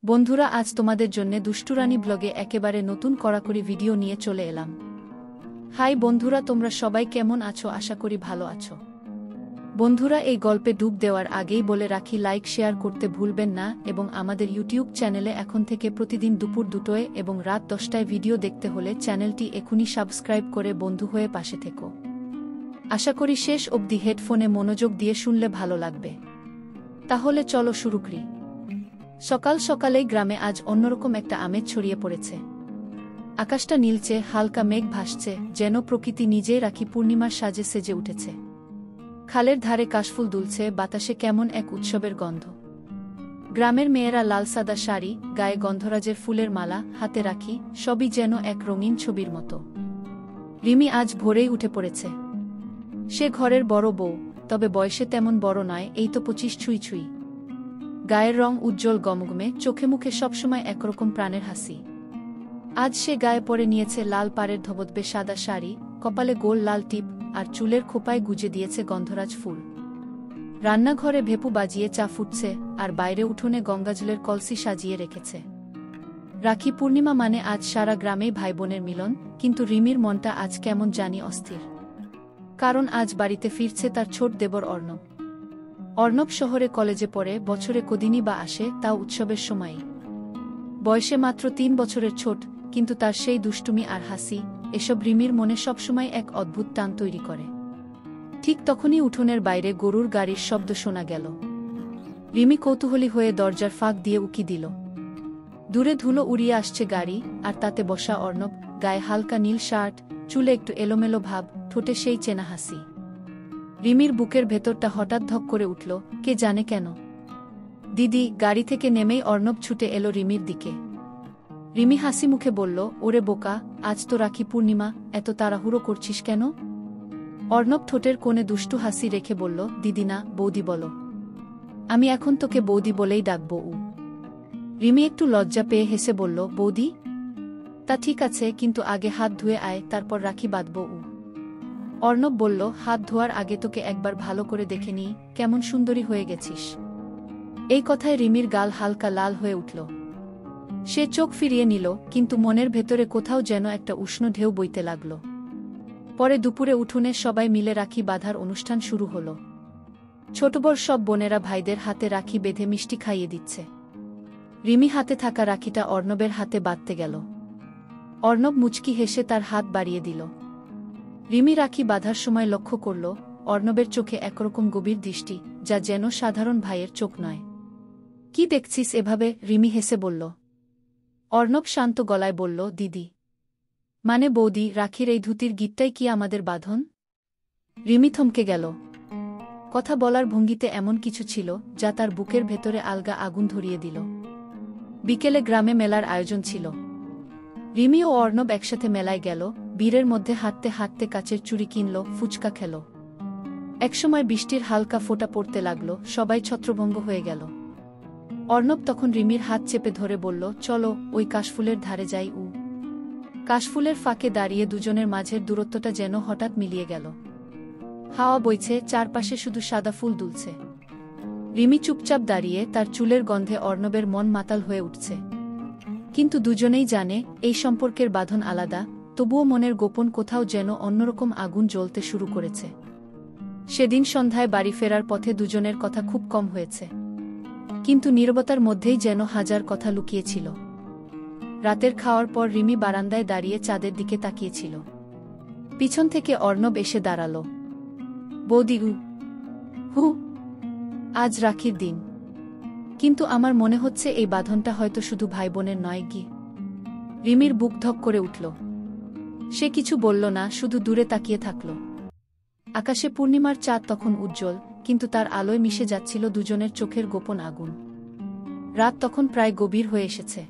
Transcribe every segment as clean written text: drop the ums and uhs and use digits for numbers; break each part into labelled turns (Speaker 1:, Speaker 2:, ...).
Speaker 1: বন্ধুরা, আজ তোমাদের জন্য দুষ্টুরানী ব্লগে একেবারে নতুন কড়াকড়ি ভিডিও নিয়ে চলে এলাম। হাই বন্ধুরা, তোমরা সবাই কেমন আছো? আশা করি ভালো আছো। বন্ধুরা, এই গল্পে ডুব দেওয়ার আগেই বলে রাখি, লাইক শেয়ার করতে ভুলবেন না এবং আমাদের ইউটিউব চ্যানেলে এখন থেকে প্রতিদিন দুপুর 2টায় এবং রাত 10টায় ভিডিও দেখতে হলে চ্যানেলটি এখনই সাবস্ক্রাইব করে বন্ধু হয়ে পাশে থেকো। আশা করি শেষ অবধি হেডফোনে মনোযোগ দিয়ে শুনলে ভালো লাগবে। তাহলে চলো শুরু করি। সকাল সকালেই গ্রামে আজ অন্যরকম একটা আমেজ ছড়িয়ে পড়েছে। আকাশটা নীলচে, হালকা মেঘ ভাসছে, যেন প্রকৃতি নিজেই রাখি পূর্ণিমার সাজে সেজে উঠেছে। খালের ধারে কাশফুল দুলছে, বাতাসে কেমন এক উৎসবের গন্ধ। গ্রামের মেয়েরা লাল সাদা শাড়ি, গায়ে গন্ধরাজের ফুলের মালা, হাতে রাখি, সবই যেন এক রঙিন ছবির মতো। রিমি আজ ভোরেই উঠে পড়েছে। সে ঘরের বড় বউ, তবে বয়সে তেমন বড় নয়, এই তো 25 ছুঁই ছুঁই। গায়ের রং উজ্জ্বল গমগমে, চোখে মুখে সবসময় একরকম প্রাণের হাসি। আজ সে গায়ে পরে নিয়েছে লাল পাড়ের ধবধবে সাদা শাড়ি, কপালে গোল লাল টিপ, আর চুলের খোপায় গুজে দিয়েছে গন্ধরাজ ফুল। রান্নাঘরে ভেপু বাজিয়ে চা ফুটছে, আর বাইরে উঠোনে গঙ্গাজলের কলসি সাজিয়ে রেখেছে। রাখি পূর্ণিমা মানে আজ সারা গ্রামেই ভাইবোনের মিলন, কিন্তু রিমির মনটা আজ কেমন জানি অস্থির। কারণ আজ বাড়িতে ফিরছে তার ছোট দেবর অর্ণব। অর্ণব শহরে কলেজে পড়ে, বছরে কদিনই বা আসে, তাও উৎসবের সময়ই। বয়সে মাত্র 3 বছরের ছোট, কিন্তু তার সেই দুষ্টুমি আর হাসি, এসব রিমির মনে সবসময় এক অদ্ভুত টান তৈরি করে। ঠিক তখনই উঠোনের বাইরে গরুর গাড়ির শব্দ শোনা গেল। রিমি কৌতূহলী হয়ে দরজার ফাঁক দিয়ে উকি দিল। দূরে ধুলো উড়িয়ে আসছে গাড়ি, আর তাতে বসা অর্ণব, গায়ে হালকা নীল শার্ট, চুলে একটু এলোমেলো ভাব, ঠোঁটে সেই চেনা হাসি। রিমির বুকের ভেতরটা হঠাৎ ধক করে উঠল, কে জানে কেন। দিদি। গাড়ি থেকে নেমেই অর্ণব ছুটে এলো রিমির দিকে। রিমি হাসি মুখে বলল, ওরে বোকা, আজ তো রাখি পূর্ণিমা, এত তাড়াহুড়ো করছিস কেন? অর্ণব ঠোঁটের কোণে দুষ্টু হাসি রেখে বলল, দিদি না, বৌদি বলো। আমি এখন তোকে বৌদি বলেই ডাকবো। রিমি একটু লজ্জা পেয়ে হেসে বলল, বৌদি? তা ঠিক আছে, কিন্তু আগে হাত ধুয়ে আয়, তারপর রাখি বাঁধব। অর্ণব বলল, হাত ধোয়ার আগে তোকে একবার ভালো করে দেখে নিই, কেমন সুন্দরী হয়ে গেছিস। এই কথায় রিমির গাল হালকা লাল হয়ে উঠল। সে চোখ ফিরিয়ে নিল, কিন্তু মনের ভেতরে কোথাও যেন একটা উষ্ণ ঢেউ বইতে লাগল। পরে দুপুরে উঠোনে সবাই মিলে রাখি বাঁধার অনুষ্ঠান শুরু হল। ছোট বড় সব বোনেরা ভাইদের হাতে রাখি বেঁধে মিষ্টি খাইয়ে দিচ্ছে। রিমি হাতে থাকা রাখিটা অর্ণবের হাতে বাঁধতে গেল। অর্ণব মুচকি হেসে তার হাত বাড়িয়ে দিল। রিমি রাখি বাঁধার সময় লক্ষ্য করল, অর্ণবের চোখে একরকম গভীর দৃষ্টি, যা যেন সাধারণ ভাইয়ের চোখ নয়। কি দেখছিস এভাবে? রিমি হেসে বলল। অর্ণব শান্ত গলায় বলল, দিদি। মানে বৌদি, রাখির এই ধুতির গিঁটটাই কি আমাদের বাঁধন? রিমি থমকে গেল। কথা বলার ভঙ্গিতে এমন কিছু ছিল, যা তার বুকের ভেতরে আলগা আগুন ধরিয়ে দিল। বিকেলে গ্রামে মেলার আয়োজন ছিল। রিমি ও অর্ণব একসাথে মেলায় গেল, ভিড়ের মধ্যে হাঁটতে হাঁটতে কাচের চুড়ি কিনল, ফুচকা খেল। একসময় বৃষ্টির হালকা ফোঁটা পড়তে লাগল, সবাই ছত্রভঙ্গ হয়ে গেল। অর্ণব তখন রিমির হাত চেপে ধরে বলল, চলো ওই কাশফুলের ধারে যাই। কাশফুলের ফাঁকে দাঁড়িয়ে দুজনের মাঝের দূরত্বটা যেন হঠাৎ মিলিয়ে গেল। হাওয়া বইছে, চারপাশে শুধু সাদা ফুল দুলছে। রিমি চুপচাপ দাঁড়িয়ে, তার চুলের গন্ধে অর্ণবের মন মাতাল হয়ে উঠছে। কিন্তু দুজনেই জানে, এই সম্পর্কের বাঁধন আলাদা, তবুও মনের গোপন কোথাও যেন অন্যরকম আগুন জ্বলতে শুরু করেছে। সেদিন সন্ধ্যায় বাড়ি ফেরার পথে দুজনের কথা খুব কম হয়েছে, কিন্তু নীরবতার মধ্যেই যেন হাজার কথা লুকিয়েছিল। রাতের খাওয়ার পর রিমি বারান্দায় দাঁড়িয়ে চাঁদের দিকে তাকিয়েছিল। পিছন থেকে অর্ণব এসে দাঁড়াল। বৌদি। হু, আজ রাখির দিন, কিন্তু আমার মনে হচ্ছে এই বাঁধনটা হয়তো শুধু ভাই বোনের নয় গি। রিমির বুক ধক করে উঠল। সে কিছু বলল না, শুধু দূরে তাকিয়ে থাকল। আকাশে পূর্ণিমার চাঁদ তখন উজ্জ্বল, কিন্তু তার আলোয় মিশে যাচ্ছিল দুজনের চোখের গোপন আগুন। রাত তখন প্রায় গভীর হয়ে এসেছে।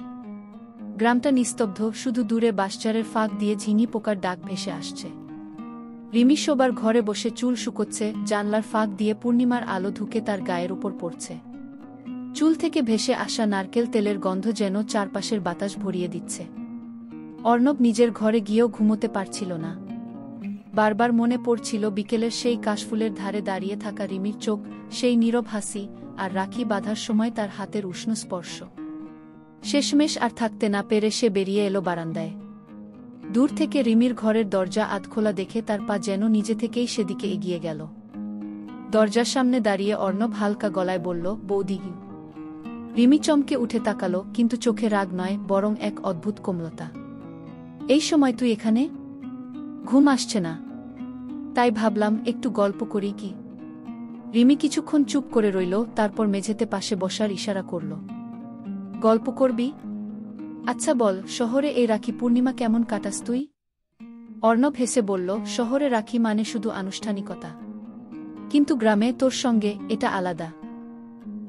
Speaker 1: গ্রামটা নিস্তব্ধ, শুধু দূরে বাঁশঝাড়ের ফাঁক দিয়ে ঝিঙি পোকার ডাক ভেসে আসছে। রিমি শোবার ঘরে বসে চুল শুকোচ্ছে, জানলার ফাঁক দিয়ে পূর্ণিমার আলো ঢুকে তার গায়ের উপর পড়ছে। চুল থেকে ভেসে আসা নারকেল তেলের গন্ধ যেন চারপাশের বাতাস ভরিয়ে দিচ্ছে। অর্ণব নিজের ঘরে গিয়েও ঘুমোতে পারছিল না। বারবার মনে পড়ছিল বিকেলের সেই কাশফুলের ধারে দাঁড়িয়ে থাকা রিমির চোখ, সেই নীরব হাসি, আর রাখি বাঁধার সময় তার হাতের উষ্ণ স্পর্শ। শেষমেশ আর থাকতে না পেরে সে বেরিয়ে এলো বারান্দায়। দূর থেকে রিমির ঘরের দরজা আধখোলা দেখে তার পা যেন নিজে থেকেই সেদিকে এগিয়ে গেল। দরজার সামনে দাঁড়িয়ে অর্ণব হালকা গলায় বলল, বৌদি। রিমি চমকে উঠে তাকালো, কিন্তু চোখে রাগ নয়, বরং এক অদ্ভুত কোমলতা। এই সময় তুই এখানে? ঘুম আসছে না, তাই ভাবলাম একটু গল্প করি কি। রিমি কিছুক্ষণ চুপ করে রইল, তারপর মেঝেতে পাশে বসার ইশারা করল। গল্প করবি? আচ্ছা বল, শহরে এই রাখি পূর্ণিমা কেমন কাটাস তুই? অর্ণব হেসে বলল, শহরে রাখি মানে শুধু আনুষ্ঠানিকতা, কিন্তু গ্রামে তোর সঙ্গে এটা আলাদা।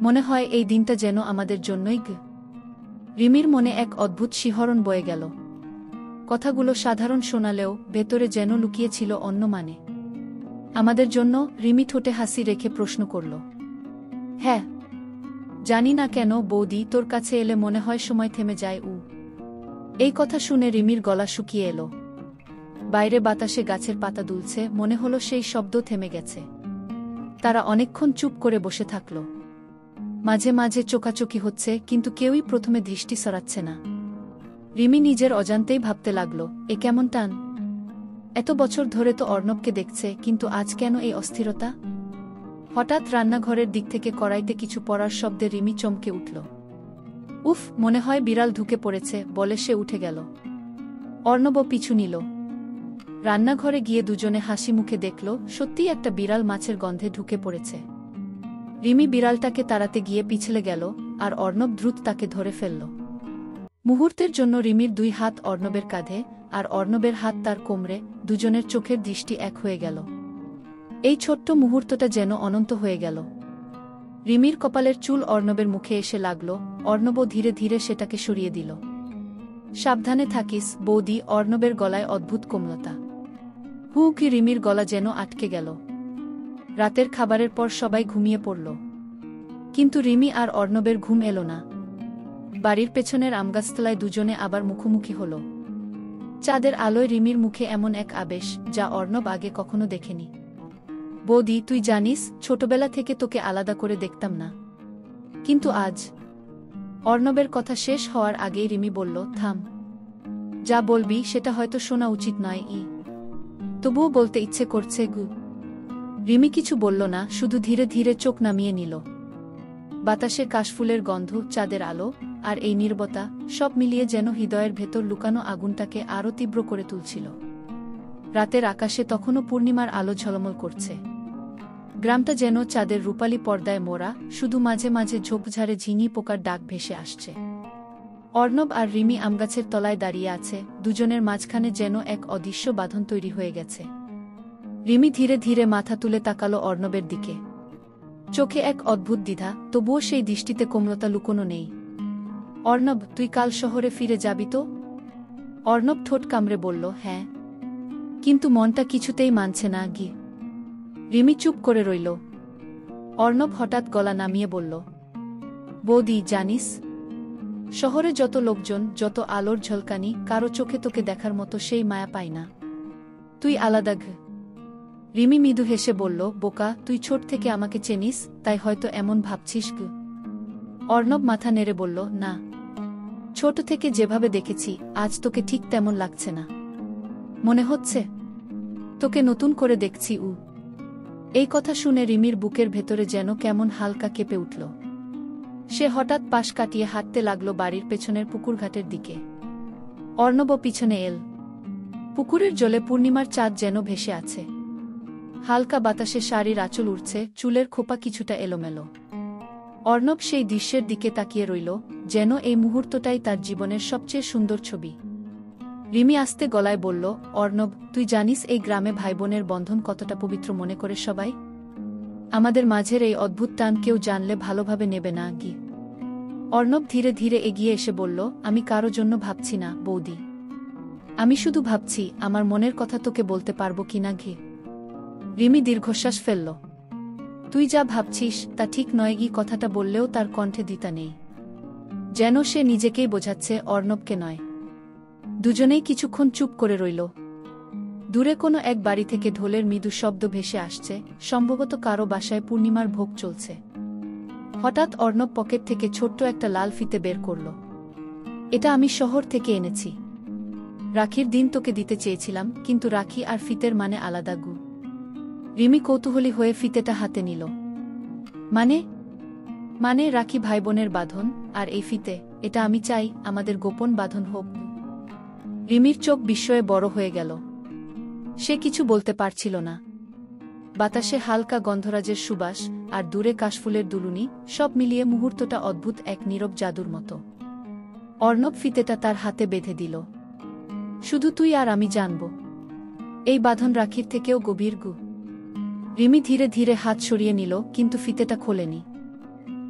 Speaker 1: মনে হয় এই দিনটা যেন আমাদের জন্যই। রিমির মনে এক অদ্ভুত শিহরণ বয়ে গেল। কথাগুলো সাধারণ শোনালেও ভেতরে যেন লুকিয়েছিল অন্য মানে। আমাদের জন্য? রিমি ঠোঁটে হাসি রেখে প্রশ্ন করল। হ্যাঁ। জানি না কেন বৌদি, তোর কাছে এলে মনে হয় সময় থেমে যায়। এই কথা শুনে রিমির গলা শুকিয়ে এলো। বাইরে বাতাসে গাছের পাতা দুলছে, মনে হলো সেই শব্দ থেমে গেছে। তারা অনেকক্ষণ চুপ করে বসে থাকল। মাঝে মাঝে চোখাচোখি হচ্ছে, কিন্তু কেউই প্রথমে দৃষ্টি সরাচ্ছে না। রিমি নিজের অজান্তেই ভাবতে লাগল, এ কেমন টান? এত বছর ধরে তো অর্ণবকে দেখছে, কিন্তু আজ কেন এই অস্থিরতা? হঠাৎ রান্নাঘরের দিক থেকে কড়াইতে কিছু পড়ার শব্দে রিমি চমকে উঠল। উফ, মনে হয় বিড়াল ঢুকে পড়েছে, বলে সে উঠে গেল। অর্ণবও পিছু নিল। রান্নাঘরে গিয়ে দুজনে হাসি মুখে দেখল, সত্যিই একটা বিড়াল মাছের গন্ধে ঢুকে পড়েছে। রিমি বিড়ালটাকে তাড়াতে গিয়ে পিছলে গেল, আর অর্ণব দ্রুত তাকে ধরে ফেলল। মুহূর্তের জন্য রিমির দুই হাত অর্ণবের কাঁধে, আর অর্ণবের হাত তার কোমরে, দুজনের চোখের দৃষ্টি এক হয়ে গেল। এই ছোট্ট মুহূর্তটা যেন অনন্ত হয়ে গেল। রিমির কপালের চুল অর্ণবের মুখে এসে লাগল, অর্ণবও ধীরে ধীরে সেটাকে সরিয়ে দিল। সাবধানে থাকিস বৌদি। অর্ণবের গলায় অদ্ভুত কোমলতা। হু কি রিমির গলা যেন আটকে গেল। রাতের খাবারের পর সবাই ঘুমিয়ে পড়ল, কিন্তু রিমি আর অর্ণবের ঘুম এলো না। বাড়ির পেছনের আমগাছতলায় দুজনে আবার মুখোমুখি হল। চাঁদের আলোয় রিমির মুখে এমন এক আবেশ, যা অর্ণব আগে কখনো দেখেনি। বৌদি, তুই জানিস, ছোটবেলা থেকে তোকে আলাদা করে দেখতাম না, কিন্তু আজ। অর্ণবের কথা শেষ হওয়ার আগেই রিমি বলল, থাম। যা বলবি সেটা হয়তো শোনা উচিত নয়, তবুও বলতে ইচ্ছে করছে। রিমি কিছু বলল না, শুধু ধীরে ধীরে চোখ নামিয়ে নিল। বাতাসে কাশফুলের গন্ধ, চাঁদের আলো, আর এই নীরবতা, সব মিলিয়ে যেন হৃদয়ের ভেতর লুকানো আগুনটাকে আরও তীব্র করে তুলছিল। রাতের আকাশে তখনও পূর্ণিমার আলো ঝলমল করছে। গ্রামটা যেন চাঁদের রূপালী পর্দায় মোড়া, শুধু মাঝে মাঝে ঝোপঝাড়ে ঝিঙি পোকার ডাক ভেসে আসছে। অর্ণব আর রিমি আমগাছের তলায় দাঁড়িয়ে আছে, দুজনের মাঝখানে যেন এক অদৃশ্য বাঁধন তৈরি হয়ে গেছে। রিমি ধীরে ধীরে মাথা তুলে তাকালো অর্ণবের দিকে। চোখে এক অদ্ভুত দ্বিধা, তবুও সেই দৃষ্টিতে কোমলতা লুকোনো নেই। অর্ণব, তুই কাল শহরে ফিরে যাবি তো? অর্ণব ঠোঁট কামড়ে বলল, হ্যাঁ, কিন্তু মনটা কিছুতেই মানছে না। রিমি চুপ করে রইল। অর্ণব হঠাৎ গলা নামিয়ে বলল, বৌদি, জানিস, শহরে যত লোকজন, যত আলোর ঝলকানি, কারো চোখে তোকে দেখার মতো সেই মায়া পাই না। তুই আলাদা। রিমি মৃদু হেসে বলল, বোকা, তুই ছোট থেকে আমাকে চেনিস, তাই হয়তো এমন ভাবছিস। অর্ণব মাথা নেড়ে বলল, না, ছোট থেকে যেভাবে দেখেছি, আজ তোকে ঠিক তেমন লাগছে না। মনে হচ্ছে তোকে নতুন করে দেখছি। এই কথা শুনে রিমির বুকের ভেতরে যেন কেমন হালকা কেঁপে উঠল। সে হঠাৎ পাশ কাটিয়ে হাঁটতে লাগল বাড়ির পেছনের পুকুরঘাটের দিকে। অর্ণবও পিছনে এল। পুকুরের জলে পূর্ণিমার চাঁদ যেন ভেসে আছে। হালকা বাতাসে শাড়ির আঁচল উড়ছে, চুলের খোপা কিছুটা এলোমেলো। অর্ণব সেই দৃশ্যের দিকে তাকিয়ে রইল, যেন এই মুহূর্তটাই তার জীবনের সবচেয়ে সুন্দর ছবি। রিমি আস্তে গলায় বলল, অর্ণব, তুই জানিস এই গ্রামে ভাইবোনের বন্ধন কতটা পবিত্র মনে করে সবাই? আমাদের মাঝের এই অদ্ভুত টান কেউ জানলে ভালোভাবে নেবে না। অর্ণব ধীরে ধীরে এগিয়ে এসে বলল, আমি কারো জন্য ভাবছি না বৌদি। আমি শুধু ভাবছি আমার মনের কথা তোকে বলতে পারবো কিনা। রিমি দীর্ঘশ্বাস ফেলল। তুই যা ভাবছিস তা ঠিক নয়। কথাটা বললেও তার কণ্ঠে দ্বিধা নেই, যেন সে নিজেকেই বোঝাচ্ছে, অর্ণবকে নয়। দুজনেই কিছুক্ষণ চুপ করে রইল। দূরে কোনো এক বাড়ি থেকে ঢোলের মৃদু শব্দ ভেসে আসছে, সম্ভবত কারো বাসায় পূর্ণিমার ভোগ চলছে। হঠাৎ অর্ণব পকেট থেকে ছোট্ট একটা লাল ফিতে বের করল। এটা আমি শহর থেকে এনেছি। রাখির দিন তোকে দিতে চেয়েছিলাম, কিন্তু রাখি আর ফিতের মানে আলাদা গু। রিমি কৌতূহলী হয়ে ফিতেটা হাতে নিল। মানে? মানে রাখি ভাইবোনের বাঁধন, আর এই ফিতে, এটা আমি চাই আমাদের গোপন বাঁধন হোক। রিমির চোখ বিস্ময়ে বড় হয়ে গেল। সে কিছু বলতে পারছিল না। বাতাসে হালকা গন্ধরাজের সুবাস, আর দূরে কাশফুলের দুলুনি, সব মিলিয়ে মুহূর্তটা অদ্ভুত এক নীরব জাদুর মতো। অর্ণব ফিতেটা তার হাতে বেঁধে দিল। শুধু তুই আর আমি জানব। এই বাঁধন রাখির থেকেও গভীর গু। রিমি ধীরে ধীরে হাত সরিয়ে নিল, কিন্তু ফিতেটা খোলেনি।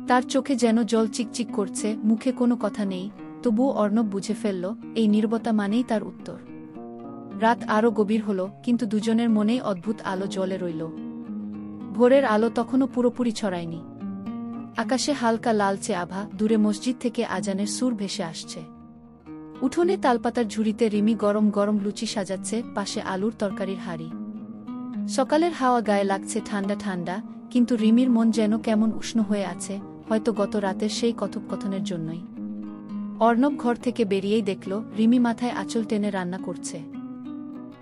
Speaker 1: তার চোখে যেন জল চিকচিক করছে, মুখে কোনো কথা নেই, তবুও অর্ণব বুঝে ফেলল, এই নীরবতা মানেই তার উত্তর। রাত আরও গভীর হল, কিন্তু দুজনের মনেই অদ্ভুত আলো জ্বলে রইল। ভোরের আলো তখনও পুরোপুরি ছড়ায়নি। আকাশে হালকা লালচে আভা, দূরে মসজিদ থেকে আজানের সুর ভেসে আসছে। উঠোনে তালপাতার ঝুড়িতে রিমি গরম গরম লুচি সাজাচ্ছে, পাশে আলুর তরকারির হাঁড়ি। সকালের হাওয়া গায়ে লাগছে ঠান্ডা ঠান্ডা, কিন্তু রিমির মন যেন কেমন উষ্ণ হয়ে আছে, হয়তো গত রাতের সেই কথোপকথনের জন্যই। অর্ণব ঘর থেকে বেরিয়েই দেখল রিমি মাথায় আঁচল টেনে রান্না করছে।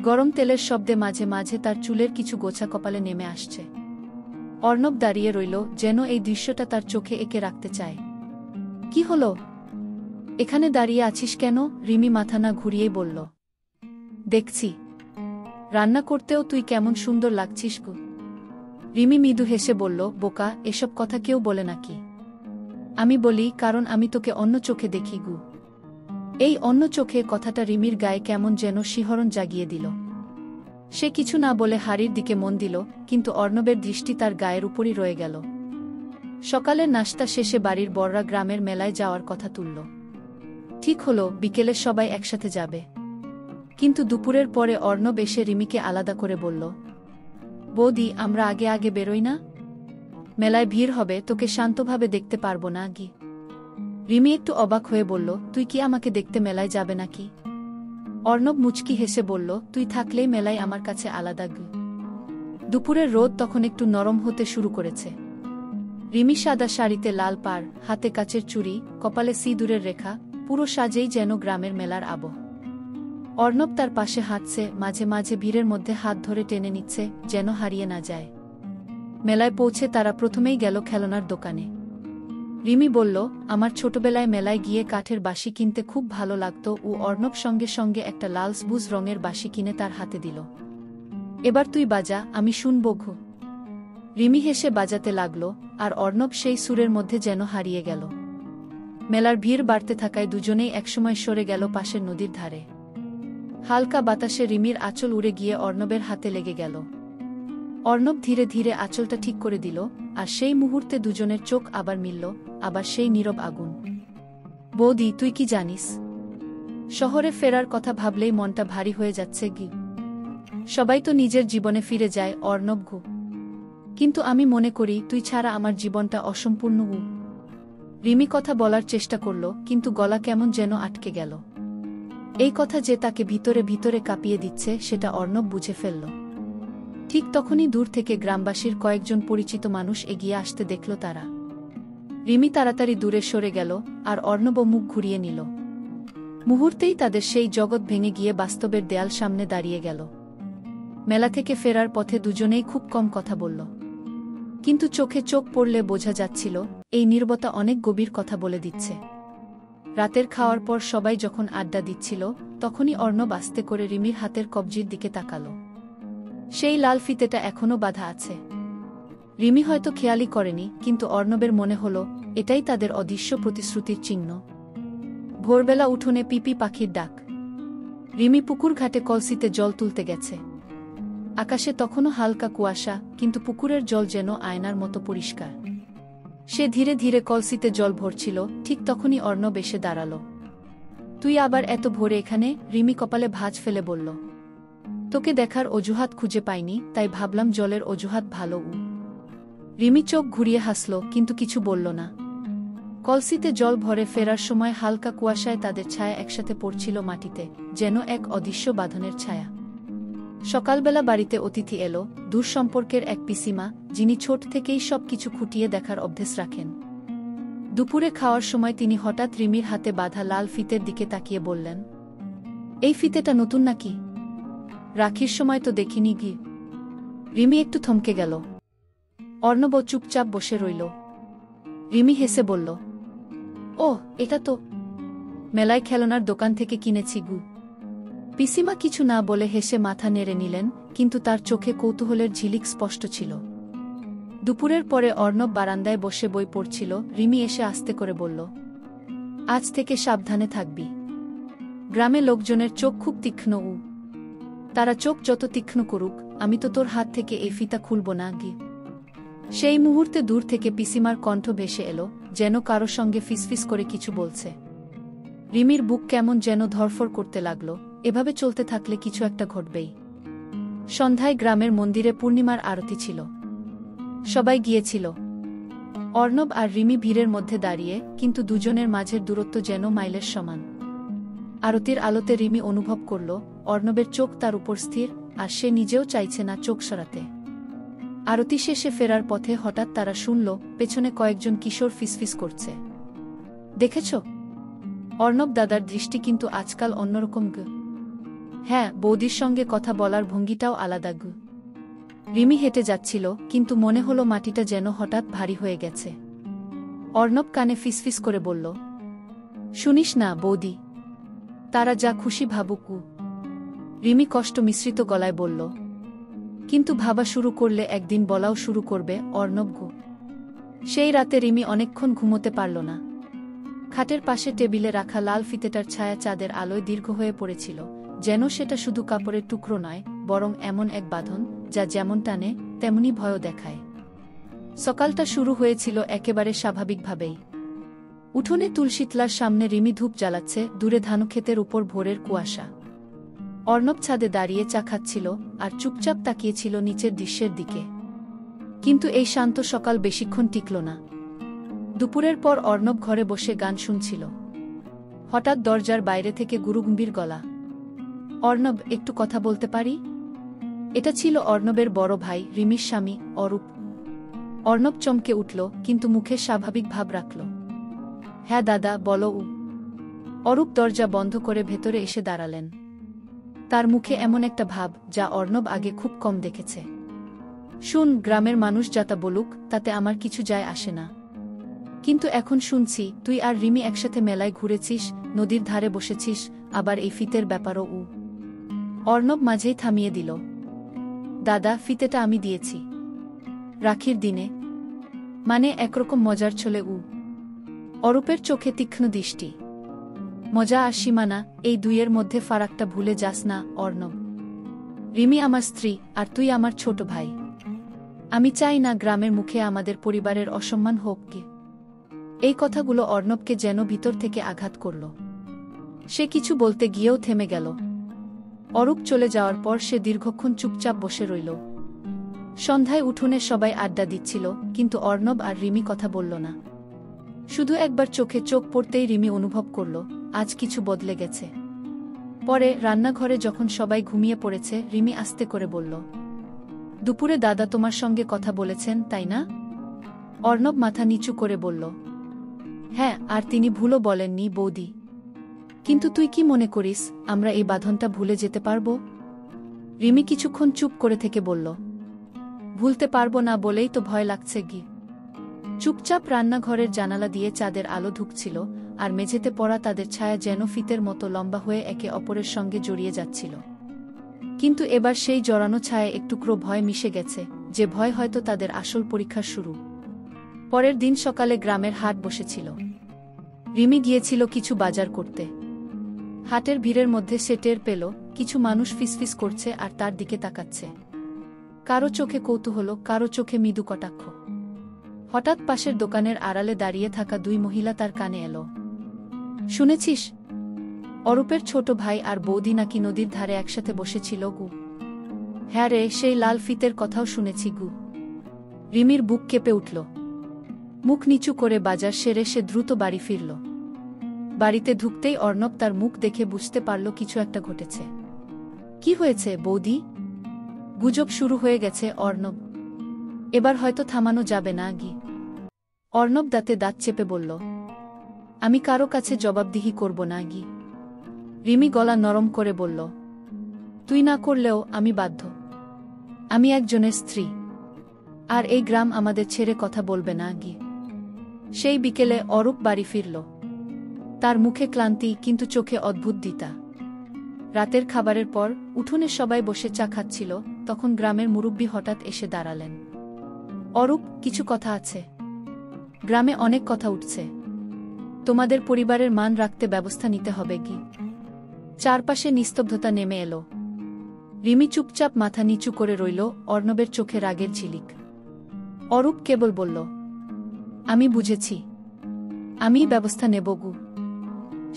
Speaker 1: গরম তেলের শব্দে মাঝে মাঝে তার চুলের কিছু গোছা কপালে নেমে আসছে। অর্ণব দাঁড়িয়ে রইল, যেন এই দৃশ্যটা তার চোখে এঁকে রাখতে চায়। কি হলো? এখানে দাঁড়িয়ে আছিস কেন? রিমি মাথা না ঘুরিয়েই বলল। দেখছি। রান্না করতেও তুই কেমন সুন্দর লাগছিস গো। রিমি মৃদু হেসে বলল, বোকা, এসব কথা কেউ বলে নাকি? আমি বলি, কারণ আমি তোকে অন্য চোখে দেখি গু। এই অন্য চোখে কথাটা রিমির গায়ে কেমন যেন শিহরণ জাগিয়ে দিল। সে কিছু না বলে হাড়ির দিকে মন দিল, কিন্তু অর্ণবের দৃষ্টি তার গায়ের উপরই রয়ে গেল। সকালের নাশতা শেষে বাড়ির বড়রা গ্রামের মেলায় যাওয়ার কথা তুলল। ঠিক হলো, বিকেলে সবাই একসাথে যাবে। কিন্তু দুপুরের পরে অর্ণব এসে রিমিকে আলাদা করে বলল, বৌদি, আমরা আগে আগে বেরোই না? মেলায় ভিড় হবে, তোকে শান্তভাবে দেখতে পারবো না গি। রিমি একটু অবাক হয়ে বলল, তুই কি আমাকে দেখতে মেলায় যাবে নাকি? অর্ণব মুচকি হেসে বলল, তুই থাকলেই মেলায় আমার কাছে আলাদা গি। দুপুরের রোদ তখন একটু নরম হতে শুরু করেছে। রিমি সাদা শাড়িতে লাল পাড়, হাতে কাচের চুড়ি, কপালে সিঁদুরের রেখা, পুরো সাজেই যেন গ্রামের মেলার আবহ। অর্ণব তার পাশে হাঁটছে, মাঝে মাঝে ভিড়ের মধ্যে হাত ধরে টেনে নিচ্ছে, যেন হারিয়ে না যায়। মেলায় পৌঁছে তারা প্রথমেই গেল খেলনার দোকানে। রিমি বলল, আমার ছোটবেলায় মেলায় গিয়ে কাঠের বাঁশি কিনতে খুব ভালো লাগতো। ও অর্ণব সঙ্গে সঙ্গে একটা লাল সবুজ রঙের বাঁশি কিনে তার হাতে দিল। এবার তুই বাজা, আমি শুনব ঘু। রিমি হেসে বাজাতে লাগল, আর অর্ণব সেই সুরের মধ্যে যেন হারিয়ে গেল। মেলার ভিড় বাড়তে থাকায় দুজনেই একসময় সরে গেল পাশের নদীর ধারে। হালকা বাতাসে রিমির আঁচল উড়ে গিয়ে অর্ণবের হাতে লেগে গেল। অর্ণব ধীরে ধীরে আঁচলটা ঠিক করে দিল, আর সেই মুহূর্তে দুজনের চোখ আবার মিলল, আবার সেই নীরব আগুন। বৌদি, তুই কি জানিস? শহরে ফেরার কথা ভাবলেই মনটা ভারী হয়ে যাচ্ছে গি। সবাই তো নিজের জীবনে ফিরে যায় অর্ণব গু, কিন্তু আমি মনে করি তুই ছাড়া আমার জীবনটা অসম্পূর্ণ গু। রিমি কথা বলার চেষ্টা করল, কিন্তু গলা কেমন যেন আটকে গেল। এই কথা যে তাকে ভিতরে ভিতরে কাঁপিয়ে দিচ্ছে, সেটা অর্ণব বুঝে ফেলল। ঠিক তখনই দূর থেকে গ্রামবাসীর কয়েকজন পরিচিত মানুষ এগিয়ে আসতে দেখল তারা। রিমি তাড়াতাড়ি দূরে সরে গেল, আর অর্ণব মুখ ঘুরিয়ে নিল। মুহূর্তেই তাদের সেই জগৎ ভেঙে গিয়ে বাস্তবের দেয়াল সামনে দাঁড়িয়ে গেল। মেলা থেকে ফেরার পথে দুজনেই খুব কম কথা বলল, কিন্তু চোখে চোখ পড়লে বোঝা যাচ্ছিল এই নীরবতা অনেক গভীর কথা বলে দিচ্ছে। রাতের খাওয়ার পর সবাই যখন আড্ডা দিচ্ছিল, তখনই অর্ণব আস্তে করে রিমির হাতের কবজির দিকে তাকাল। সেই লাল ফিতেটা এখনও বাঁধা আছে। রিমি হয়তো খেয়ালই করেনি, কিন্তু অর্ণবের মনে হল এটাই তাদের অদৃশ্য প্রতিশ্রুতির চিহ্ন। ভোরবেলা উঠোনে পিপি পাখির ডাক। রিমি পুকুর ঘাটে কলসিতে জল তুলতে গেছে। আকাশে তখনও হালকা কুয়াশা, কিন্তু পুকুরের জল যেন আয়নার মতো পরিষ্কার। সে ধীরে ধীরে কলসিতে জল ভরছিল, ঠিক তখনই অর্ণব এসে দাঁড়াল। তুই আবার এত ভোরে এখানে? রিমি কপালে ভাঁজ ফেলে বলল। তোকে দেখার অজুহাত খুঁজে পাইনি, তাই ভাবলাম জলের অজুহাত ভালো। রিমি চোখ ঘুরিয়ে হাসল, কিন্তু কিছু বলল না। কলসিতে জল ভরে ফেরার সময় হালকা কুয়াশায় তাদের ছায়া একসাথে পড়ছিল মাটিতে, যেন এক অদৃশ্য বাঁধনের ছায়া। সকালবেলা বাড়িতে অতিথি এলো, দূর সম্পর্কের এক পিসিমা, যিনি ছোট থেকেই সব কিছু খুঁটিয়ে দেখার অভ্যেস রাখেন। দুপুরে খাওয়ার সময় তিনি হঠাৎ রিমির হাতে বাঁধা লাল ফিতের দিকে তাকিয়ে বললেন, এই ফিতেটা নতুন নাকি? রাখির সময় তো দেখিনি গি। রিমি একটু থমকে গেল। অর্ণব চুপচাপ বসে রইল। রিমি হেসে বলল, ও, এটা তো মেলায় খেলনার দোকান থেকে কিনেছি গু। পিসিমা কিছু না বলে হেসে মাথা নেড়ে নিলেন, কিন্তু তার চোখে কৌতূহলের ঝিলিক স্পষ্ট ছিল। দুপুরের পরে অর্ণব বারান্দায় বসে বই পড়ছিল। রিমি এসে আস্তে করে বলল, আজ থেকে সাবধানে থাকবি। গ্রামে লোকজনের চোখ খুব তীক্ষ্ণ। তারা চোখ যত তীক্ষ্ণ করুক, আমি তো তোর হাত থেকে এই ফিতা খুলব না গি। সেই মুহূর্তে দূর থেকে পিসিমার কণ্ঠ ভেসে এলো, যেন কারো সঙ্গে ফিসফিস করে কিছু বলছে। রিমির বুক কেমন যেন ধরফর করতে লাগল। এভাবে চলতে থাকলে কিছু একটা ঘটবেই। সন্ধ্যায় গ্রামের মন্দিরে পূর্ণিমার আরতি ছিল। সবাই গিয়েছিল। অর্ণব আর রিমি ভিড়ের মধ্যে দাঁড়িয়ে, কিন্তু দুজনের মাঝের দূরত্ব যেন মাইলের সমান। আরতির আলোতে রিমি অনুভব করল অর্ণবের চোখ তার উপর স্থির, আর সে নিজেও চাইছে না চোখ সরাতে। আরতি শেষে ফেরার পথে হঠাৎ তারা শুনল পেছনে কয়েকজন কিশোর ফিসফিস করছে। দেখেছ? অর্ণব দাদার দৃষ্টি কিন্তু আজকাল অন্যরকম গ। হ্যাঁ, বৌদির সঙ্গে কথা বলার ভঙ্গিটাও আলাদা গ। রিমি হেঁটে যাচ্ছিল, কিন্তু মনে হলো মাটিটা যেন হঠাৎ ভারী হয়ে গেছে। অর্ণব কানে ফিসফিস করে বলল, শুনিস না বৌদি, তারা যা খুশি ভাবুক। রিমি কষ্ট মিশ্রিত গলায় বলল, কিন্তু ভাবা শুরু করলে একদিন বলাও শুরু করবে অর্ণব গো। সেই রাতে রিমি অনেকক্ষণ ঘুমোতে পারল না। খাটের পাশে টেবিলে রাখা লাল ফিতেটার ছায়া চাঁদের আলোয় দীর্ঘ হয়ে পড়েছিল, যেন সেটা শুধু কাপড়ের টুকরো নয়, বরং এমন এক বাঁধন যা যেমন টানে তেমনি ভয়ও দেখায়। সকালটা শুরু হয়েছিল একেবারে স্বাভাবিকভাবেই। উঠোনে তুলসীতলার সামনে রিমি ধূপ জ্বালাচ্ছে, দূরে ধানক্ষেতের উপর ভোরের কুয়াশা। অর্ণব ছাদে দাঁড়িয়ে চা খাচ্ছিল আর চুপচাপ তাকিয়েছিল নিচের দৃশ্যের দিকে। কিন্তু এই শান্ত সকাল বেশিক্ষণ টিকল না। দুপুরের পর অর্ণব ঘরে বসে গান শুনছিল। হঠাৎ দরজার বাইরে থেকে গুরুগম্ভীর গলা, অর্ণব, একটু কথা বলতে পারি? এটা ছিল অর্ণবের বড় ভাই, রিমির স্বামী অরূপ। অর্ণব চমকে উঠল, কিন্তু মুখে স্বাভাবিক ভাব রাখল। হ্যাঁ দাদা, বলো। অরূপ দরজা বন্ধ করে ভেতরে এসে দাঁড়ালেন। তার মুখে এমন একটা ভাব যা অর্ণব আগে খুব কম দেখেছে। শুন, গ্রামের মানুষ যাতা বলুক তাতে আমার কিছু যায় আসে না, কিন্তু এখন শুনছি তুই আর রিমি একসাথে মেলায় ঘুরেছিস, নদীর ধারে বসেছিস, আবার এই ফিতের ব্যাপারও। অর্ণব মাঝেই থামিয়ে দিল। দাদা, ফিতেটা আমি দিয়েছি রাখির দিনে। মানে একরকম মজার ছলে। অরূপের চোখে তীক্ষ্ণ দৃষ্টি। মজা আর সীমানা, এই দুইয়ের মধ্যে ফারাকটা ভুলে যাস না অর্ণব। রিমি আমার স্ত্রী, আর তুই আমার ছোট ভাই। আমি চাই না গ্রামের মুখে আমাদের পরিবারের অসম্মান হোক। কি এই কথাগুলো অর্ণবকে যেন ভিতর থেকে আঘাত করল। সে কিছু বলতে গিয়েও থেমে গেল। অরূপ চলে যাওয়ার পর সে দীর্ঘক্ষণ চুপচাপ বসে রইল। সন্ধ্যায় উঠোনে সবাই আড্ডা দিচ্ছিল, কিন্তু অর্ণব আর রিমি কথা বলল না। শুধু একবার চোখে চোখ পড়তেই রিমি অনুভব করল আজ কিছু বদলে গেছে। পরে রান্নাঘরে যখন সবাই ঘুমিয়ে পড়েছে, রিমি আস্তে করে বলল, দুপুরে দাদা তোমার সঙ্গে কথা বলেছেন, তাই না? অর্ণব মাথা নিচু করে বলল, হ্যাঁ, আর তিনি ভুলও বলেননি বৌদি। কিন্তু তুই কি মনে করিস আমরা এই বাঁধনটা ভুলে যেতে পারব? রিমি কিছুক্ষণ চুপ করে থেকে বলল, ভুলতে পারবো না বলেই তো ভয় লাগছে গি। চুপচাপ রান্নাঘরের জানালা দিয়ে চাঁদের আলো ঢুকছিল, আর মেঝেতে পড়া তাদের ছায়া যেন ফিতের মতো লম্বা হয়ে একে অপরের সঙ্গে জড়িয়ে যাচ্ছিল। কিন্তু এবার সেই জড়ানো ছায়া একটুকরো ভয় মিশে গেছে, যে ভয় হয়তো তাদের আসল পরীক্ষার শুরু। পরের দিন সকালে গ্রামের হাট বসেছিল। রিমি গিয়েছিল কিছু বাজার করতে। হাটের ভিড়ের মধ্যে সে টের পেল কিছু মানুষ ফিসফিস করছে আর তার দিকে তাকাচ্ছে। কারো চোখে কৌতূহল, কারো চোখে মৃদু কটাক্ষ। হঠাৎ পাশের দোকানের আড়ালে দাঁড়িয়ে থাকা দুই মহিলা তার কানে এলো, শুনেছিস অরূপের ছোট ভাই আর বৌদি নাকি নদীর ধারে একসাথে বসেছিল গু? হ্যাঁ রে, সেই লাল ফিতের কথাও শুনেছি গু। রিমির বুক কেঁপে উঠল। মুখ নিচু করে বাজার সেরে সে দ্রুত বাড়ি ফিরল। বাড়িতে ঢুকতেই অর্ণব তার মুখ দেখে বুঝতে পারল কিছু একটা ঘটেছে। কি হয়েছে বৌদি? গুজব শুরু হয়ে গেছে অর্ণব, এবার হয়তো থামানো যাবে না গি। অর্ণব দাঁতে দাঁত চেপে বলল, আমি কারো কাছে জবাবদিহি করব না গি। রিমি গলা নরম করে বলল, তুই না করলেও আমি বাধ্য। আমি একজনের স্ত্রী, আর এই গ্রাম আমাদের ছেড়ে কথা বলবে না গি। সেই বিকেলে অরূপ বাড়ি ফিরল। তার মুখে ক্লান্তি, কিন্তু চোখে অদ্ভুত দ্বিধা। রাতের খাবারের পর উঠোনে সবাই বসে চা খাচ্ছিল, তখন গ্রামের মুরব্বি হঠাৎ এসে দাঁড়ালেন। অরূপ, কিছু কথা আছে। গ্রামে অনেক কথা উঠছে। তোমাদের পরিবারের মান রাখতে ব্যবস্থা নিতে হবে কি। চারপাশে নিস্তব্ধতা নেমে এলো। রিমি চুপচাপ মাথা নিচু করে রইল, অর্ণবের চোখে রাগের ঝিলিক। অরূপ কেবল বলল, আমি বুঝেছি, আমি ব্যবস্থা নেব গু।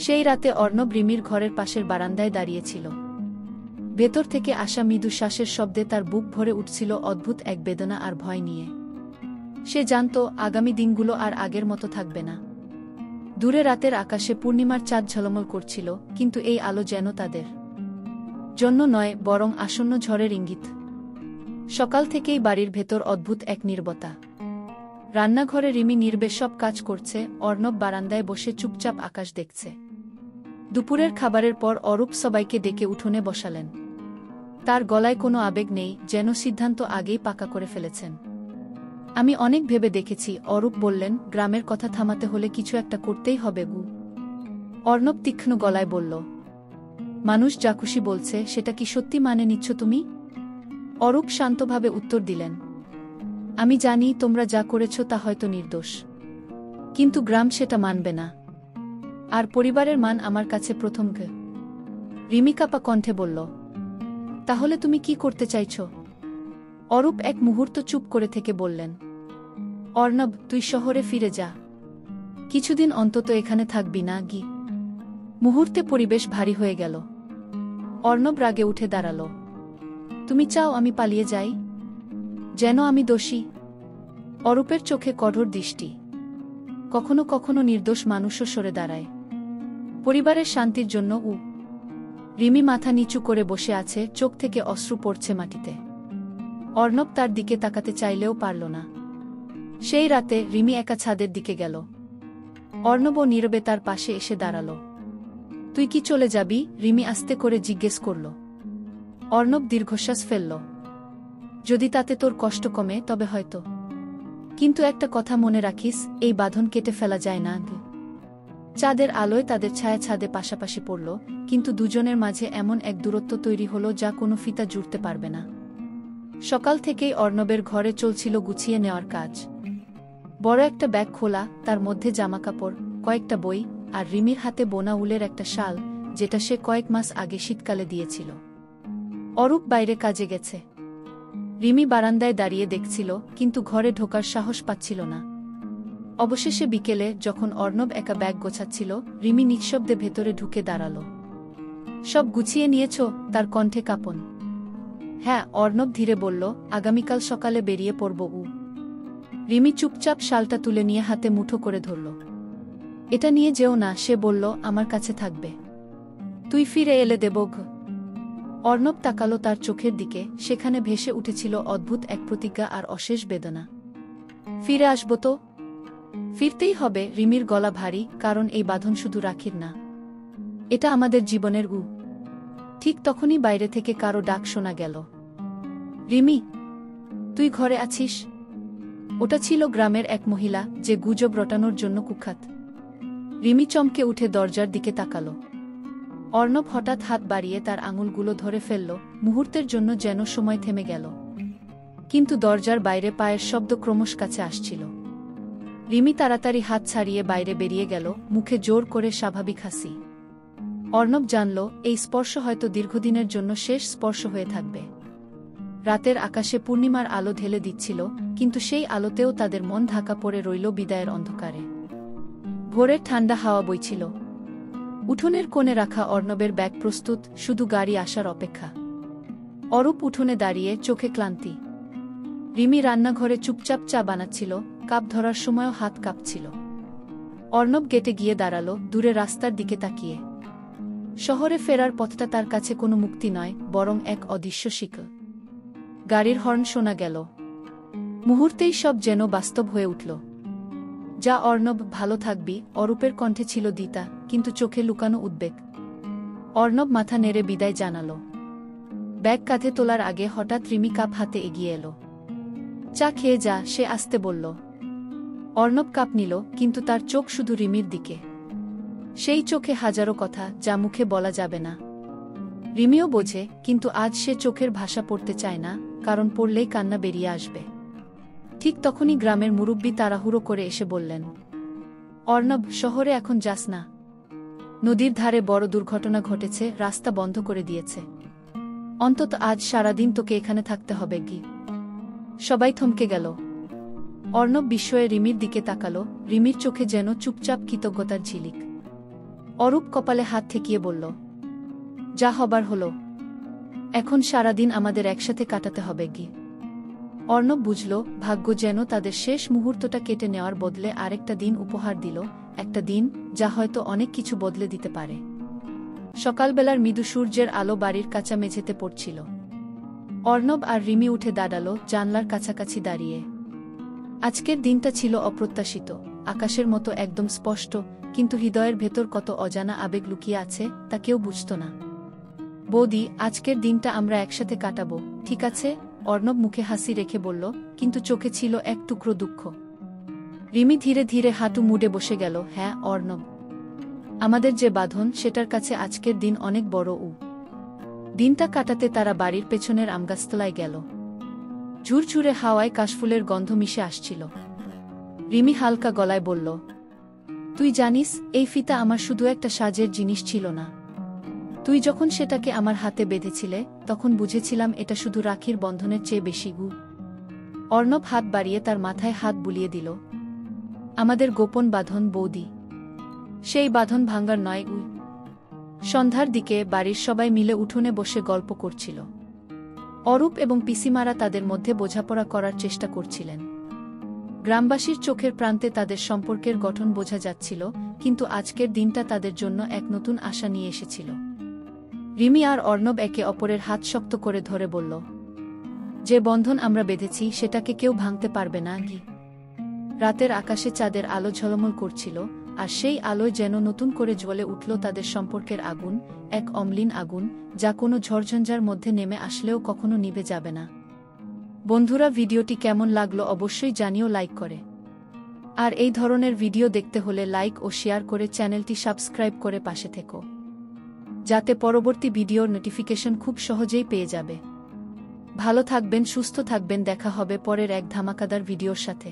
Speaker 1: সেই রাতে অর্ণব রিমির ঘরের পাশের বারান্দায় দাঁড়িয়েছিল। ভেতর থেকে আসা মৃদু শ্বাসের শব্দে তার বুক ভরে উঠছিল অদ্ভুত এক বেদনা আর ভয় নিয়ে। সে জানত আগামী দিনগুলো আর আগের মতো থাকবে না। দূরে রাতের আকাশে পূর্ণিমার চাঁদ ঝলমল করছিল, কিন্তু এই আলো যেন তাদের জন্য নয়, বরং আসন্ন ঝড়ের ইঙ্গিত। সকাল থেকেই বাড়ির ভেতর অদ্ভুত এক নীরবতা। রান্নাঘরে রিমি নির্বে সব কাজ করছে, অর্ণব বারান্দায় বসে চুপচাপ আকাশ দেখছে। দুপুরের খাবারের পর অরূপ সবাইকে ডেকে উঠোনে বসালেন। তার গলায় কোনো আবেগ নেই, যেন সিদ্ধান্ত আগেই পাকা করে ফেলেছেন। আমি অনেক ভেবে দেখেছি, অরূপ বললেন, গ্রামের কথা থামাতে হলে কিছু একটা করতেই হবে গু। অর্ণব তীক্ষ্ণ গলায় বলল, মানুষ যা খুশি বলছে সেটা কি সত্যি মানে নিচ্ছ তুমি? অরূপ শান্তভাবে উত্তর দিলেন, আমি জানি তোমরা যা করেছ তা হয়তো নির্দোষ, কিন্তু গ্রাম সেটা মানবে না। আর পরিবারের মান আমার কাছে প্রথম। রিমি কাঁপা কণ্ঠে বলল, তাহলে তুমি কি করতে চাইছ? অরূপ এক মুহূর্ত চুপ করে থেকে বললেন, অর্ণব, তুই শহরে ফিরে যা। কিছুদিন অন্তত এখানে থাকবি না গি। মুহূর্তে পরিবেশ ভারী হয়ে গেল। অর্ণব রাগে উঠে দাঁড়াল, তুমি চাও আমি পালিয়ে যাই? যেন আমি দোষী? অরূপের চোখে কঠোর দৃষ্টি। কখনো কখনো নির্দোষ মানুষও সরে দাঁড়ায় পরিবারের শান্তির জন্য। রিমি মাথা নিচু করে বসে আছে, চোখ থেকে অশ্রু পড়ছে মাটিতে। অর্ণব তার দিকে তাকাতে চাইলেও পারল না। সেই রাতে রিমি একা ছাদের দিকে গেল। অর্ণবও নীরবে তার পাশে এসে দাঁড়াল। তুই কি চলে যাবি? রিমি আস্তে করে জিজ্ঞেস করল। অর্ণব দীর্ঘশ্বাস ফেলল, যদি তাতে তোর কষ্ট কমে তবে হয়তো, কিন্তু একটা কথা মনে রাখিস, এই বাঁধন কেটে ফেলা যায় না। চাঁদের আলোয় তাদের ছায়া ছাদে পাশাপাশি পড়ল, কিন্তু দুজনের মাঝে এমন এক দূরত্ব তৈরি হলো যা কোনো ফিতা জুড়তে পারবে না। সকাল থেকেই অর্ণবের ঘরে চলছিল গুছিয়ে নেওয়ার কাজ। বড় একটা ব্যাগ খোলা, তার মধ্যে জামাকাপড়, কয়েকটা বই, আর রিমির হাতে বোনা উলের একটা শাল, যেটা সে কয়েক মাস আগে শীতকালে দিয়েছিল। অরূপ বাইরে কাজে গেছে। রিমি বারান্দায় দাঁড়িয়ে দেখছিল, কিন্তু ঘরে ঢোকার সাহস পাচ্ছিল না। অবশেষে বিকেলে যখন অর্ণব একা ব্যাগ গোছাচ্ছিল, রিমি নিঃশব্দে ভেতরে ঢুকে দাঁড়াল। সব গুছিয়ে নিয়েছ? তার কণ্ঠে কাঁপন। হ্যাঁ, অর্ণব ধীরে বলল, আগামীকাল সকালে বেরিয়ে পড়ব। রিমি চুপচাপ শালটা তুলে নিয়ে হাতে মুঠো করে ধরল। এটা নিয়ে যেও না, সে বলল, আমার কাছে থাকবে। তুই ফিরে এলে দেব। অর্ণব তাকালো তার চোখের দিকে, সেখানে ভেসে উঠেছিল অদ্ভুত এক প্রতিজ্ঞা আর অশেষ বেদনা। ফিরে আসব তো? ফিরতেই হবে। রিমির গলা ভারী, কারণ এই বাঁধন শুধু রাখির না, এটা আমাদের জীবনের। ঠিক তখনই বাইরে থেকে কারো ডাক শোনা গেল, রিমি, তুই ঘরে আছিস? ওটা ছিল গ্রামের এক মহিলা, যে গুজব রটানোর জন্য কুখ্যাত। রিমি চমকে উঠে দরজার দিকে তাকালো। অর্ণব হঠাৎ হাত বাড়িয়ে তার আঙুলগুলো ধরে ফেলল, মুহূর্তের জন্য যেন সময় থেমে গেল। কিন্তু দরজার বাইরে পায়ের শব্দ ক্রমশ কাছে আসছিল। রিমি তাড়াতাড়ি হাত ছাড়িয়ে বাইরে বেরিয়ে গেল, মুখে জোর করে স্বাভাবিক হাসি। অর্ণব জানল, এই স্পর্শ হয়তো দীর্ঘদিনের জন্য শেষ স্পর্শ হয়ে থাকবে। রাতের আকাশে পূর্ণিমার আলো ঢেলে দিচ্ছিল, কিন্তু সেই আলোতেও তাদের মন ঢাকা পড়ে রইল বিদায়ের অন্ধকারে। ভোরের ঠান্ডা হাওয়া বইছিল। উঠোনের কোণে রাখা অর্ণবের ব্যাগ প্রস্তুত, শুধু গাড়ি আসার অপেক্ষা। অরূপ উঠোনে দাঁড়িয়ে, চোখে ক্লান্তি। রিমি রান্নাঘরে চুপচাপ চা বানাচ্ছিল, কাপ ধরার সময়ও হাত কাঁপছিল। অর্ণব গেটে গিয়ে দাঁড়াল, দূরে রাস্তার দিকে তাকিয়ে। শহরে ফেরার পথটা তার কাছে কোনো মুক্তি নয়, বরং এক অদৃশ্য শিকল। গাড়ির হর্ন শোনা গেল। মুহূর্তেই সব যেন বাস্তব হয়ে উঠল। যা অর্ণব, ভালো থাকবি। অরূপের কণ্ঠে ছিল দিতা, কিন্তু চোখে লুকানো উদ্বেগ। অর্ণব মাথা নেড়ে বিদায় জানালো। ব্যাগ কাঁধে তোলার আগে হঠাৎ রিমি কাপ হাতে এগিয়ে এলো। চা খেয়ে যা, সে আস্তে বলল। অর্ণব কাপ নিল, কিন্তু তার চোখ শুধু রিমির দিকে। সেই চোখে হাজারো কথা, যা মুখে বলা যাবে না। রিমিও বোঝে, কিন্তু আজ সে চোখের ভাষা পড়তে চায় না, কারণ পড়লেই কান্না বেরিয়ে আসবে। ঠিক তখনই গ্রামের মুরব্বি তাড়াহুড়ো করে এসে বললেন, অর্ণব, শহরে এখন যাস না। নদীর ধারে বড় দুর্ঘটনা ঘটেছে, রাস্তা বন্ধ করে দিয়েছে। অন্তত আজ সারাদিন তোকে এখানে থাকতে হবে কি। সবাই থমকে গেল। অর্ণব বিস্ময়ে রিমির দিকে তাকালো, রিমির চোখে যেন চুপচাপ কৃতজ্ঞতার ঝিলিক। অরূপ কপালে হাত ঠেকিয়ে বলল, যা হবার হলো। এখন সারাদিন আমাদের একসাথে কাটাতে হবে কি। অর্ণব বুঝল, ভাগ্য যেন তাদের শেষ মুহূর্তটা কেটে নেওয়ার বদলে আরেকটা দিন উপহার দিল, একটা দিন যা হয়তো অনেক কিছু বদলে দিতে পারে। সকালবেলার মৃদু সূর্যের আলো বাড়ির কাঁচা মেঝেতে পড়ছিল। অর্ণব আর রিমি উঠে দাঁড়ালো, জানলার কাছাকাছি দাঁড়িয়ে। আজকের দিনটা ছিল অপ্রত্যাশিত, আকাশের মতো একদম স্পষ্ট, কিন্তু হৃদয়ের ভেতর কত অজানা আবেগ লুকিয়ে আছে তা কেউ বুঝত না। বৌদি, আজকের দিনটা আমরা একসাথে কাটাবো, ঠিক আছে? অর্ণব মুখে হাসি রেখে বলল, কিন্তু চোখে ছিল এক টুকরো দুঃখ। রিমি ধীরে ধীরে হাঁটু মুড়ে বসে গেল। হ্যাঁ অর্ণব, আমাদের যে বাঁধন, সেটার কাছে আজকের দিন অনেক বড়। দিনটা কাটাতে তারা বাড়ির পেছনের আমগাছতলায় গেল। ঝুরঝুরে হাওয়ায় কাশফুলের গন্ধ মিশে আসছিল। রিমি হালকা গলায় বলল, তুই জানিস, এই ফিতা আমার শুধু একটা সাজের জিনিস ছিল না। তুই যখন সেটাকে আমার হাতে বেঁধেছিলে, তখন বুঝেছিলাম এটা শুধু রাখির বন্ধনের চেয়ে বেশি গু। অর্ণব হাত বাড়িয়ে তার মাথায় হাত বুলিয়ে দিল। আমাদের গোপন বাঁধন বৌদি, সেই বাঁধন ভাঙ্গার নয়। সন্ধ্যার দিকে বাড়ির সবাই মিলে উঠোনে বসে গল্প করছিল। অরূপ এবং পিসিমারা তাদের মধ্যে বোঝাপড়া করার চেষ্টা করছিলেন। গ্রামবাসীর চোখের প্রান্তে তাদের সম্পর্কের গঠন বোঝা যাচ্ছিল, কিন্তু আজকের দিনটা তাদের জন্য এক নতুন আশা নিয়ে এসেছিল। রিমি আর অর্ণব একে অপরের হাত শক্ত করে ধরে বলল, যে বন্ধন আমরা বেঁধেছি সেটাকে কেউ ভাঙতে পারবে না কি। রাতের আকাশে চাঁদের আলো ঝলমল করছিল, আর সেই আলোয় যেন নতুন করে জ্বলে উঠল তাদের সম্পর্কের আগুন, এক অম্লিন আগুন, যা কোনো ঝড়ঝঞ্ঝার মধ্যে নেমে আসলেও কখনো নিভে যাবে না। বন্ধুরা, ভিডিওটি কেমন লাগলো অবশ্যই জানিও লাইক করে। আর এই ধরনের ভিডিও দেখতে হলে লাইক ও শেয়ার করে চ্যানেলটি সাবস্ক্রাইব করে পাশে থেকো, যাতে পরবর্তী ভিডিওর নোটিফিকেশন খুব সহজেই পেয়ে যাবে। ভালো থাকবেন, সুস্থ থাকবেন, দেখা হবে পরের এক ধামাকাদার ভিডিওর সাথে।